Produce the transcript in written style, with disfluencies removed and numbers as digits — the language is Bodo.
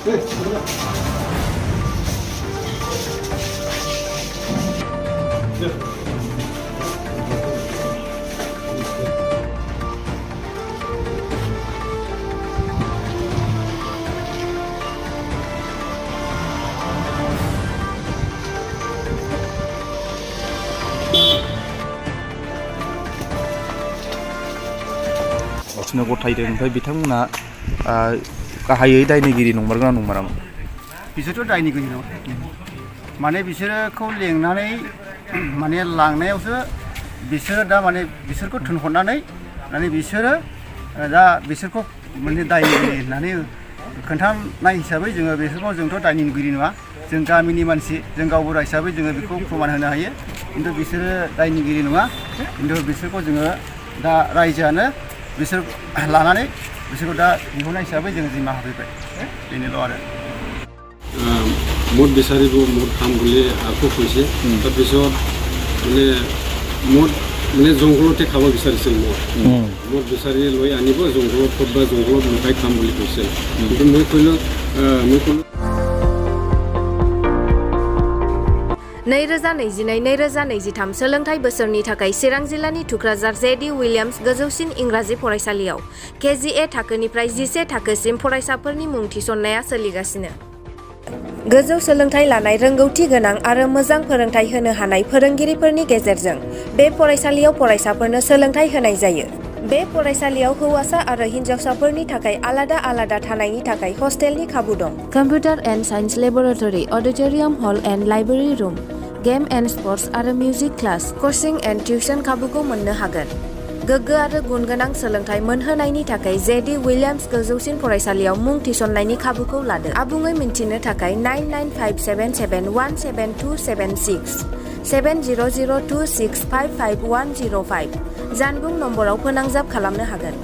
बिसोरनो गथायदों ओमफ्राय बिथांमोना गाहायै दायनिगिरि नंमारगोना नंमारामोन? बिसोरथ' दायनिगिरि नङा माने बिसोरखौ लेंनानै माने लांनायावसो बिसोरो दा माने बिसोरखौ थोनहरनानै माने बिसोरो दा बिसोरखौ माने दायनिगिरि होननानै खोन्थानाय हिसाबै जोङो बिसोरखौ जोंथ' दायनिगिरि नङा जों गामिनि मानसि जों गावबुरा हिसाबै जोङो बेखौ फोरमान होनो हायो खिन्थु बिसोरो दायनिगिरि नङा खिन्थु बिसोरखौ जोङो दा रायजोआनो बिसोर लानानै बिसोरखौ दा बिहरनाय हिसाबै जोङो जिम्मा होफैबाय बेनोल' आरो মদ বিচাৰিব মদ খাম বুলি আকৌ কৈছে তাৰপিছত মানে মদ মানে জংঘলতে খাব বিচাৰিছিল মদ বিচাৰি লৈ আনিব জংঘলত ক'ৰবাত জংঘলত লুকাই খাম বুলি কৈছিল কিন্তু মই ক'লো 2022-2023 सोलोंथाइ बोसोरनि थाखाय चिरां जिल्लानि थुक्राझार जेडि उइलियाम्स गोजौसिन इंराजि फरायसालियाव KGA थाखोनिफ्राय 11 थाखोसिम फरायसाफोरनि मुं थिसननाया सोलिगासिनो। गोजौ सोलोंथाइ लानाय रोंगौथि गोनां आरो मोजां फोरोंथाइ होनो हानाय फोरोंगिरिफोरनि गेजेरजों बे फरायसालियाव फरायसाफोरनो सोलोंथाइ होनाय जायो। बे फरायसालियाव हौवासा आरो हिन्जावसाफोरनि थाखाय आलादा थानायनि थाखाय हस्टेलनि खाबु दं। Computer and science laboratory, auditorium hall and library room, game and sports आरो मिउजिक क्लास, कोचिं एन्ड टिउशन खाबुखौ मोननो हागोन। गोग्गो आरो गुनगोनां सोलोंथाइ मोनहोनायनि थाखाय जेडि उइलियाम्स गोजौसिन फरायसालियाव मुं थिसननायनि खाबुखौ लादो। आबुङै मिन्थिनो थाखाय 9957771276 7002655105 जानबुं नम्बराव फोनांजाब खालामनो हागोन।